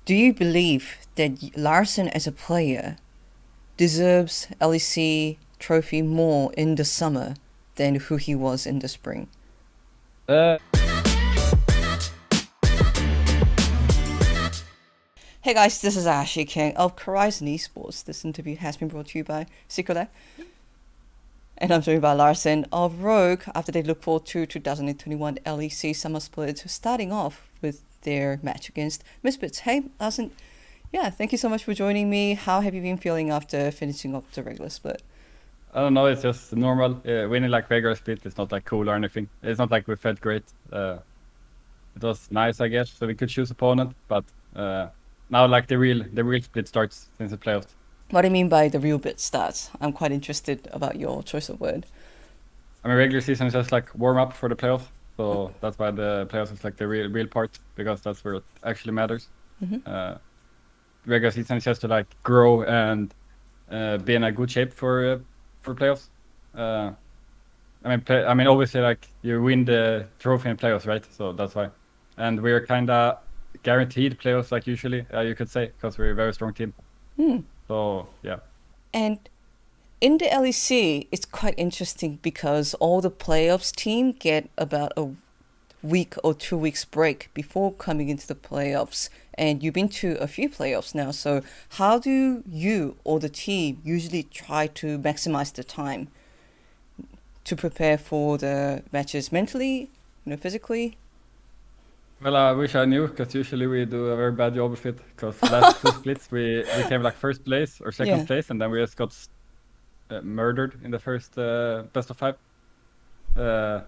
Do you believe that Larson as a player deserves LEC trophy more in the summer than who he was in the spring? Uh, Hey guys, this is Ashley King of Horizon Esports. This interview has been brought to you by Sikole. And I'm joined by Larson of Rogue after they look forward to 2021 LEC Summer Split, starting off with their match against Misfits. Hey, Larson, yeah, thank you so much for joining me. How have you been feeling after finishing up the regular split? I don't know, it's just normal. Winning like regular split is not like cool or anything. It's not like we felt great. It was nice, I guess, so we could choose opponent, but now like the real split starts since the playoffs. What do you mean by the real bit stats? I'm quite interested about your choice of word. I mean, regular season is just like warm up for the playoffs, so that's why the playoffs is like the real part because that's where it actually matters. Mm-hmm. Regular season is just to like grow and be in a good shape for playoffs. I mean, obviously, like you win the trophy in playoffs, right? So that's why, and we're kind of guaranteed playoffs, like usually you could say, because we're a very strong team. Hmm. So yeah, And in the LEC, it's quite interesting because all the playoffs team get about a week or 2 weeks break before coming into the playoffs. And you've been to a few playoffs now. So how do you or the team usually try to maximize the time to prepare for the matches mentally, physically? well, I wish I knew because usually we do a very bad job of it. Because last two splits we came like first place or second Yeah. place, and then we just got murdered in the first best of five. Uh,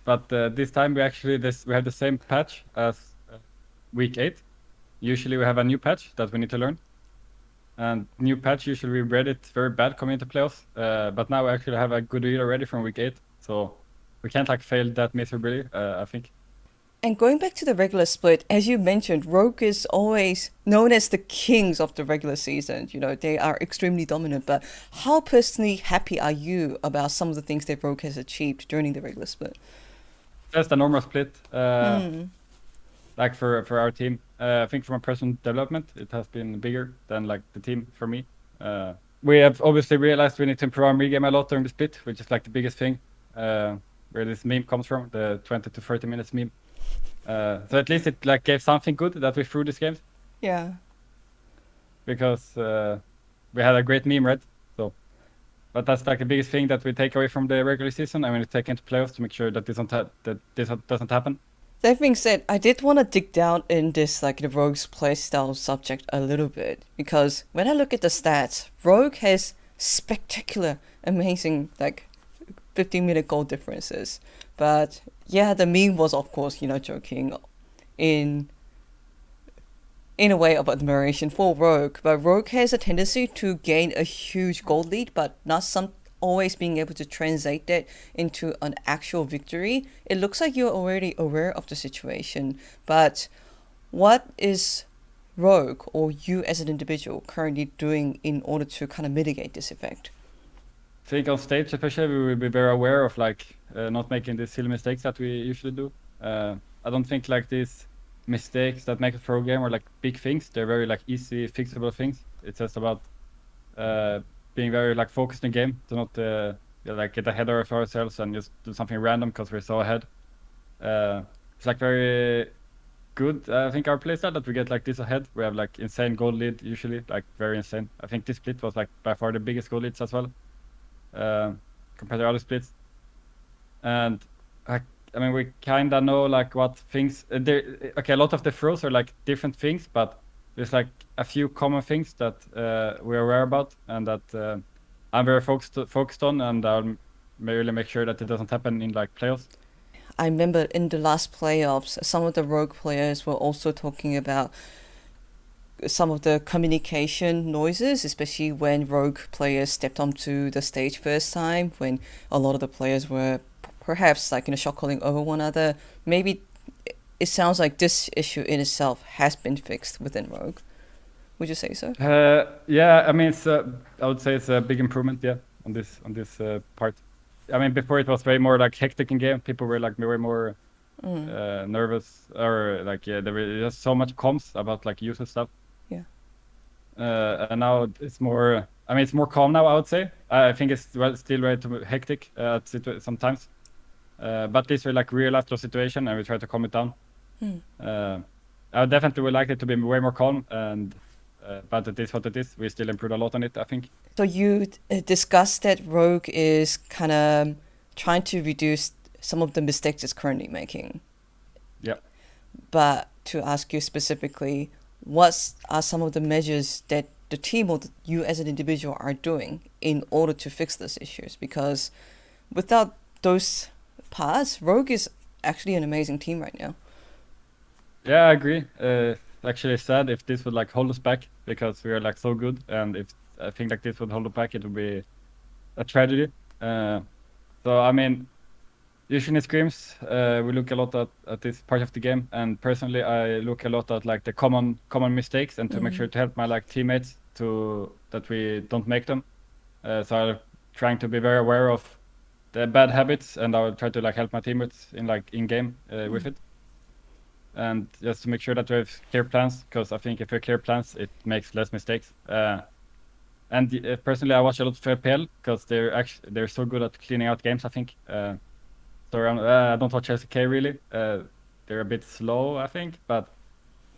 but this time we have the same patch as week 8. Usually we have a new patch that we need to learn. And new patch, usually we read it very bad coming into playoffs. But now we actually have a good read already from week 8. So we can't like fail that miserably, I think. And going back to the regular split, as you mentioned, Rogue is always known as the kings of the regular season. They are extremely dominant. But how personally happy are you about some of the things that Rogue has achieved during the regular split? Just a normal split, Hmm. like for our team. I think from a personal development, it has been bigger than like the team for me. We have obviously realized we need to improve our mid game a lot during the split, which is like the biggest thing. Where this meme comes from, the 20 to 30 minutes meme. So at least it like gave something good that we threw this game Yeah. because we had a great meme, right? So, but that's like the biggest thing that we take away from the regular season. I mean, we take into playoffs to make sure that this doesn't happen. That being said, I did want to dig down in this like the Rogue's playstyle subject a little bit because when I look at the stats, Rogue has spectacular, amazing like 15-minute goal differences. But yeah, the meme was of course joking in in a way of admiration for Rogue, but Rogue has a tendency to gain a huge goal lead, but not some always being able to translate that into an actual victory. It looks like you're already aware of the situation, but what is Rogue or you as an individual currently doing in order to kind of mitigate this effect? I think on stage especially we will be very aware of like not making these silly mistakes that we usually do. I don't think like these mistakes that make a pro game are like big things. They're very like easy fixable things. It's just about uh, being very like focused in game to not like get ahead of ourselves and just do something random because we're so ahead. It's like very good. I think our playstyle that we get like this ahead. We have like insane goal lead usually, like very insane. I think this split was like by far the biggest goal leads as well, uh, compared to other splits. And I, I mean, we kind of know like what things there. Okay, a lot of the throws are like different things, but there's like a few common things that we're aware about and that I'm very focused on, and I'll really make sure that it doesn't happen in like playoffs. I remember in the last playoffs, some of the Rogue players were also talking about some of the communication noises, especially when Rogue players stepped onto the stage first time, when a lot of the players were perhaps like shot calling over one another. Maybe it sounds like this issue in itself has been fixed within Rogue. Would you say so? Yeah, I mean, I would say it's a big improvement, yeah, on this part. I mean, before it was way more like hectic in game. People were like way more nervous, or like there was just so much comms about like user stuff. Yeah. And now it's more. I mean, it's more calm now. I would say. I think it's still very hectic sometimes. But this we like realize the situation and we try to calm it down. I definitely would like it to be way more calm, and but it is what it is. We still improved a lot on it, I think. So you discussed that Rogue is kind of trying to reduce some of the mistakes it's currently making. Yeah. But to ask you specifically, what are some of the measures that the team or you as an individual are doing in order to fix these issues? Because without those parts, Rogue is actually an amazing team right now. Yeah, I agree. Actually sad if this would like hold us back because we are like so good, and if I think like this would hold us back, it would be a tragedy. So I mean, usually in scrims, we look a lot at this part of the game, and personally, I look a lot at like the common mistakes and to make sure to help my like teammates to that we don't make them. So I'm trying to be very aware of the bad habits, and I will try to like help my teammates in like in game with it, and just to make sure that we have clear plans. Because I think if we have clear plans, it makes less mistakes. And personally, I watch a lot of FPL because they're so good at cleaning out games. I think. So I don't watch SK really. They're a bit slow, I think, but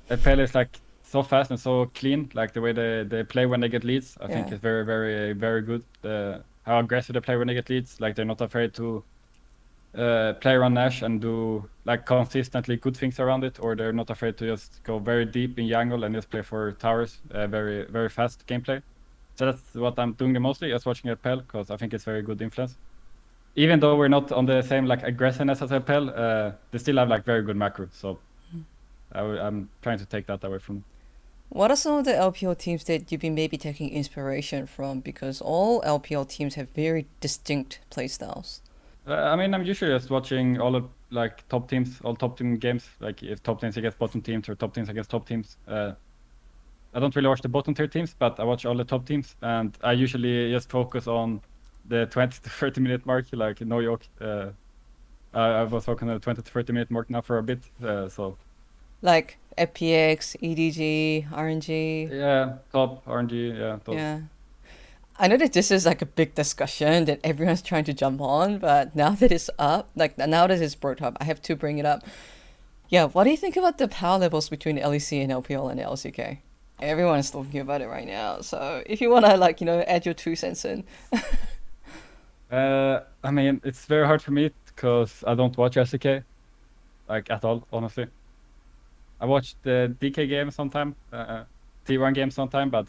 FPL is like so fast and so clean. Like the way they play when they get leads, I think is very, very, very good. How aggressive they play when they get leads. Like they're not afraid to play around Nash and do like consistently good things around it, or they're not afraid to just go very deep in jungle and just play for towers. Very, very fast gameplay. So that's what I'm doing the mostly, just watching FPL because I think it's very good influence. Even though we're not on the same like aggressiveness as FPL, they still have like very good macro. So I'm trying to take that away from them. What are some of the LPL teams that you've been maybe taking inspiration from? Because all LPL teams have very distinct playstyles. I mean, I'm usually just watching all of like top teams, all top team games. Like if top teams against bottom teams or top teams against top teams. I don't really watch the bottom tier teams, but I watch all the top teams, and I usually just focus on the 20 to 30 minute mark, like no joke. I was working on the 20 to 30 minute mark now for a bit, so. Like FPX, EDG, RNG. Yeah, top RNG, yeah. Top. Yeah. I know that this is like a big discussion that everyone's trying to jump on, but now that it's up, like now that it's brought up, I have to bring it up. Yeah, what do you think about the power levels between LEC and LPL and LCK? Everyone's talking about it right now, so if you want to like, add your 2 cents in. I mean, it's very hard for me because I don't watch SK, like at all, honestly. I watch the DK game sometime, T1 game sometime, but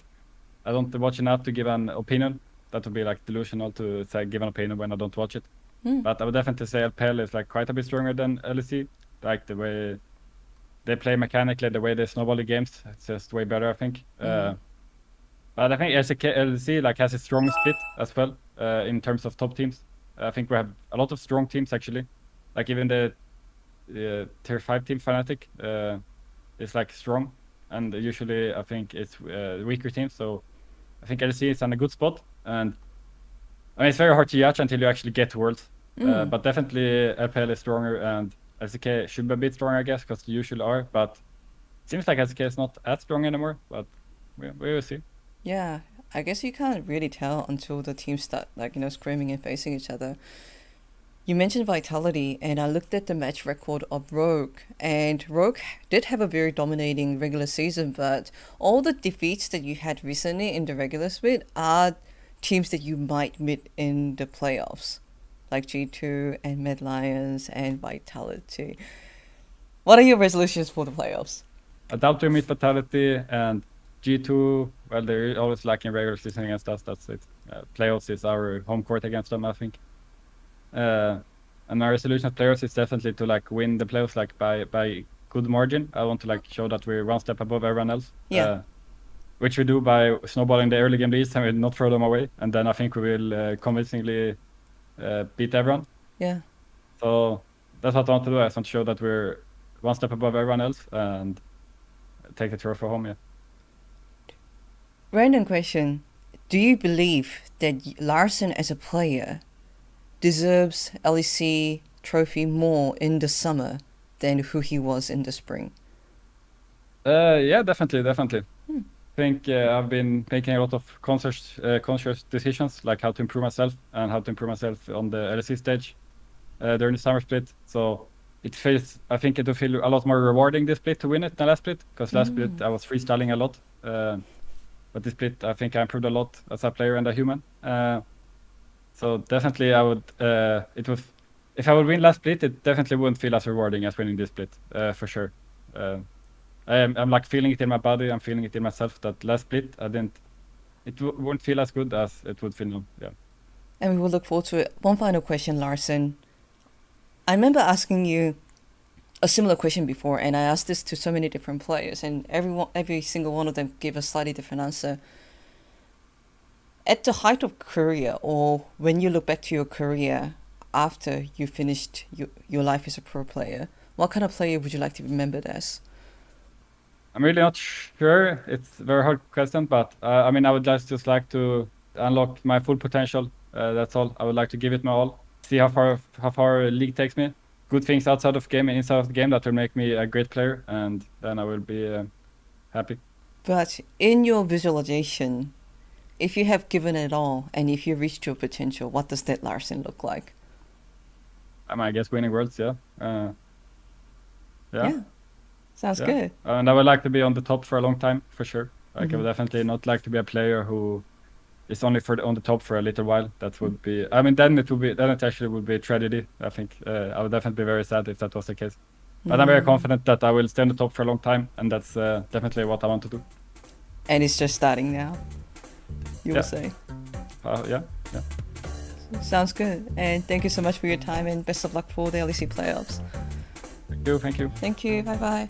I don't watch enough to give an opinion. That would be like delusional to say give an opinion when I don't watch it. But I would definitely say LPL is like quite a bit stronger than LEC. Like the way they play mechanically, the way they snowball the games, it's just way better, I think. But I think LEC like has a strong split as well in terms of top teams. I think we have a lot of strong teams actually. Like even the tier 5 team Fnatic is like strong, and usually I think it's weaker teams. So I think LEC is in a good spot, and I mean it's very hard to judge until you actually get to Worlds. But definitely LPL is stronger, and LCK should be a bit stronger, I guess, because they usually are. But it seems like LCK is not as strong anymore. But we will see. Yeah, I guess you can't really tell until the teams start like screaming and facing each other. You mentioned Vitality, and I looked at the match record of Rogue, and Rogue did have a very dominating regular season, but all the defeats that you had recently in the regular split are teams that you might meet in the playoffs, like G2 and Mad Lions and Vitality. What are your resolutions for the playoffs? I doubt we meet Vitality, and G2, well, they're always lacking regular season against us. That's it. Playoffs is our home court against them, I think. And my resolution of playoffs is definitely to like win the playoffs like by good margin. I want to like show that we're one step above everyone else. Yeah. Which we do by snowballing the early game leads and we not throw them away. And then I think we will convincingly beat everyone. Yeah. So that's what I want to do. I just want to show that we're one step above everyone else and take the trophy home. Yeah. Random question. Do you believe that Larssen as a player deserves LEC trophy more in the summer than who he was in the spring? Yeah, definitely. I think I've been making a lot of conscious decisions, like how to improve myself and how to improve myself on the LEC stage during the summer split. So I think it will feel a lot more rewarding this split to win it than last split, because last split I was freestyling a lot. But this split, I think I improved a lot as a player and a human. So definitely I would, if I would win last split, it definitely wouldn't feel as rewarding as winning this split, for sure. I'm like feeling it in my body, I'm feeling it in myself that last split, it wouldn't feel as good as it would feel now, yeah. And we will look forward to it. One final question, Larsen. I remember asking you a similar question before, and I asked this to so many different players, and every single one of them gave a slightly different answer. At the height of career, or when you look back to your career after you finished your life as a pro player, what kind of player would you like to be remembered as? I'm really not sure. It's a very hard question, but I mean, I would just like to unlock my full potential. That's all. I would like to give it my all. See how far league takes me. Good things outside of game and inside of the game that will make me a great player, and then I will be happy. But in your visualization, if you have given it all and if you reached your potential, what does that Larsen look like? I guess winning worlds, yeah. Yeah. Sounds good. And I would like to be on the top for a long time, for sure. Like I would definitely not like to be a player who is only on the top for a little while. That would be, I mean, then it actually would be a tragedy. I think I would definitely be very sad if that was the case. But I'm very confident that I will stay on the top for a long time, and that's definitely what I want to do. And it's just starting now, you will say. Yeah. Sounds good. And thank you so much for your time, and best of luck for the LEC playoffs. Thank you. Thank you. Bye bye.